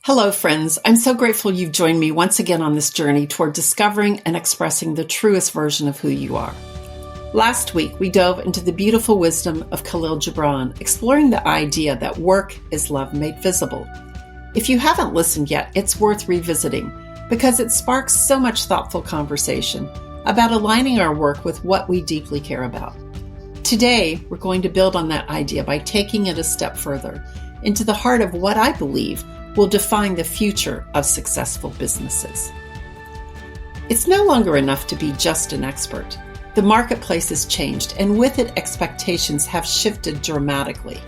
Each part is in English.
Hello, friends. I'm so grateful you've joined me once again on this journey toward discovering and expressing the truest version of who you are. Last week, we dove into the beautiful wisdom of Khalil Gibran, exploring the idea that work is love made visible. If you haven't listened yet, it's worth revisiting because it sparks so much thoughtful conversation about aligning our work with what we deeply care about. Today, we're going to build on that idea by taking it a step further into the heart of what I believe will define the future of successful businesses. It's no longer enough to be just an expert. The marketplace has changed, and with it, expectations have shifted dramatically.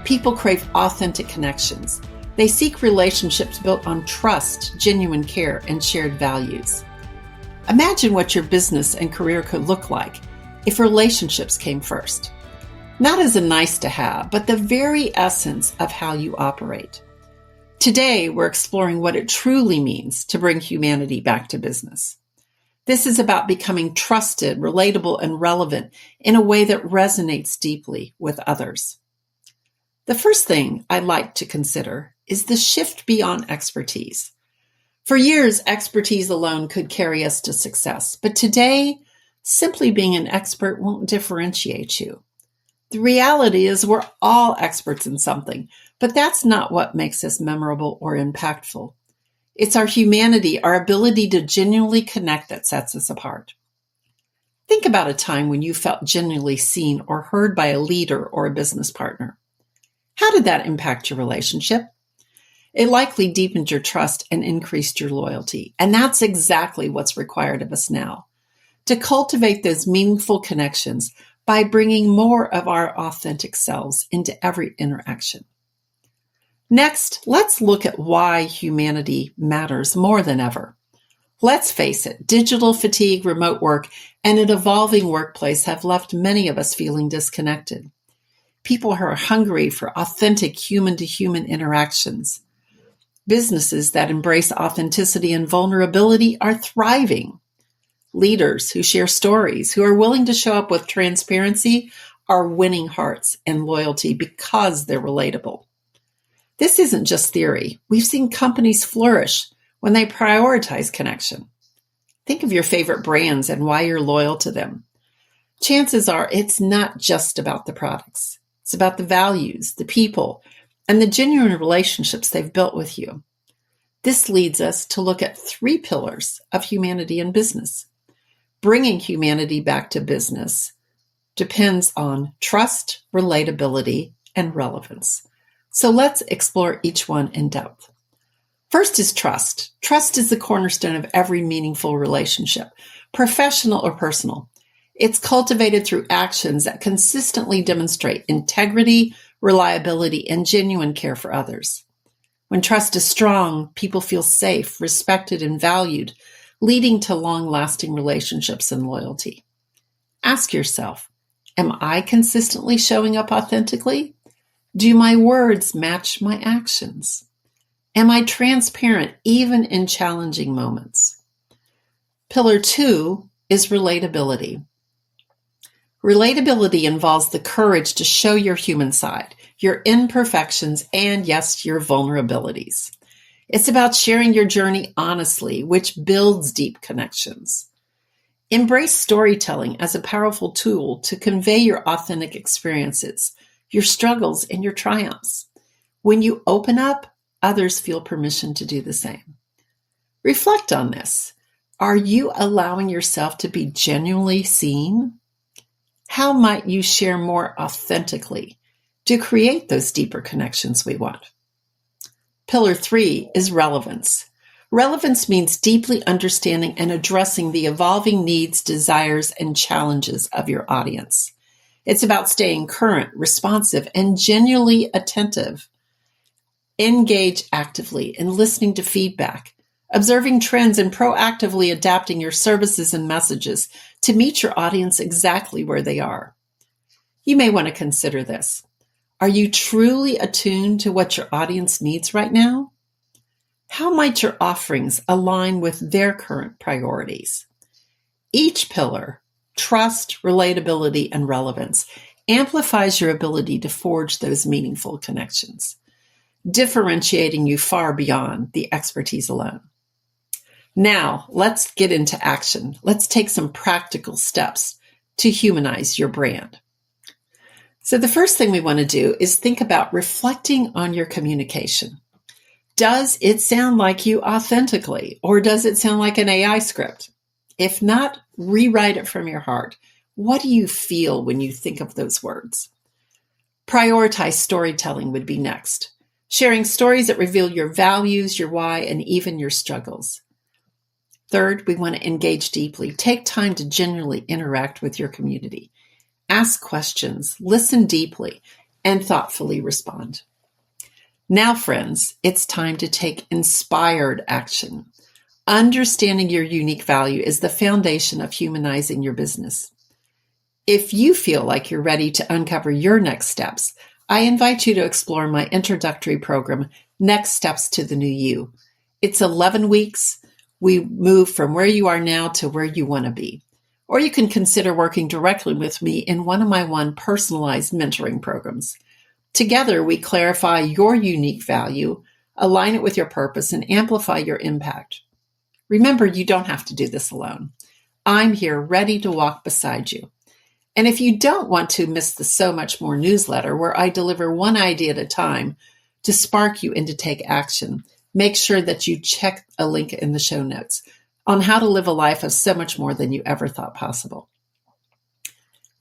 People crave authentic connections. They seek relationships built on trust, genuine care, and shared values. Imagine what your business and career could look like if relationships came first. Not as a nice to have, but the very essence of how you operate. Today, we're exploring what it truly means to bring humanity back to business. This is about becoming trusted, relatable, and relevant in a way that resonates deeply with others. The first thing I'd like to consider is the shift beyond expertise. For years, expertise alone could carry us to success, but today, simply being an expert won't differentiate you. The reality is we're all experts in something, but that's not what makes us memorable or impactful. It's our humanity, our ability to genuinely connect that sets us apart. Think about a time when you felt genuinely seen or heard by a leader or a business partner. How did that impact your relationship? It likely deepened your trust and increased your loyalty, and that's exactly what's required of us now. To cultivate those meaningful connections by bringing more of our authentic selves into every interaction. Next, let's look at why humanity matters more than ever. Let's face it, digital fatigue, remote work, and an evolving workplace have left many of us feeling disconnected. People are hungry for authentic human-to-human interactions. Businesses that embrace authenticity and vulnerability are thriving. Leaders who share stories, who are willing to show up with transparency, are winning hearts and loyalty because they're relatable. This isn't just theory. We've seen companies flourish when they prioritize connection. Think of your favorite brands and why you're loyal to them. Chances are it's not just about the products. It's about the values, the people, and the genuine relationships they've built with you. This leads us to look at 3 pillars of humanity in business. Bringing humanity back to business depends on trust, relatability, and relevance. So let's explore each one in depth. First is trust. Trust is the cornerstone of every meaningful relationship, professional or personal. It's cultivated through actions that consistently demonstrate integrity, reliability, and genuine care for others. When trust is strong, people feel safe, respected, and valued, leading to long-lasting relationships and loyalty. Ask yourself, am I consistently showing up authentically? Do my words match my actions? Am I transparent even in challenging moments? Pillar 2 is relatability. Relatability involves the courage to show your human side, your imperfections, and yes, your vulnerabilities. It's about sharing your journey honestly, which builds deep connections. Embrace storytelling as a powerful tool to convey your authentic experiences, your struggles, and your triumphs. When you open up, others feel permission to do the same. Reflect on this. Are you allowing yourself to be genuinely seen? How might you share more authentically to create those deeper connections we want? Pillar 3 is relevance. Relevance means deeply understanding and addressing the evolving needs, desires, and challenges of your audience. It's about staying current, responsive, and genuinely attentive. Engage actively in listening to feedback, observing trends, and proactively adapting your services and messages to meet your audience exactly where they are. You may want to consider this. Are you truly attuned to what your audience needs right now? How might your offerings align with their current priorities? Each pillar, trust, relatability, and relevance, amplifies your ability to forge those meaningful connections. differentiating you far beyond the expertise alone. Now, let's get into action. Let's take some practical steps to humanize your brand. So the first thing we want to do is think about reflecting on your communication. Does it sound like you authentically, or does it sound like an AI script? If not, rewrite it from your heart. What do you feel when you think of those words? Prioritize storytelling would be next. Sharing stories that reveal your values, your why, and even your struggles. Third, we want to engage deeply. Take time to genuinely interact with your community. Ask questions, listen deeply, and thoughtfully respond. Now, friends, it's time to take inspired action. Understanding your unique value is the foundation of humanizing your business. If you feel like you're ready to uncover your next steps, I invite you to explore my introductory program, Next Steps to the New You. It's 11 weeks. We move from where you are now to where you want to be. Or you can consider working directly with me in one of my personalized mentoring programs. Together, we clarify your unique value, align it with your purpose, and amplify your impact. Remember, you don't have to do this alone. I'm here ready to walk beside you. And if you don't want to miss the So Much More newsletter, where I deliver one idea at a time to spark you and to take action, make sure that you check a link in the show notes on how to live a life of so much more than you ever thought possible.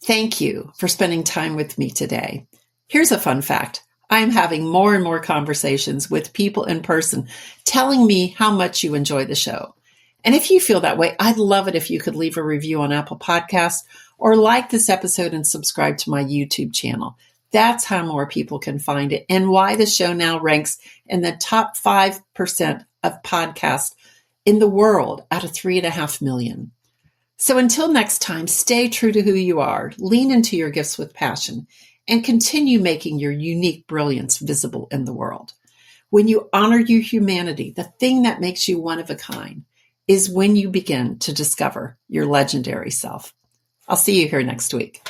Thank you for spending time with me today. Here's a fun fact. I'm having more and more conversations with people in person telling me how much you enjoy the show. And if you feel that way, I'd love it if you could leave a review on Apple Podcasts or like this episode and subscribe to my YouTube channel. That's how more people can find it and why the show now ranks in the top 5% of podcasts in the world out of 3.5 million. So until next time, stay true to who you are, lean into your gifts with passion, and continue making your unique brilliance visible in the world. When you honor your humanity, the thing that makes you one of a kind is when you begin to discover your legendary self. I'll see you here next week.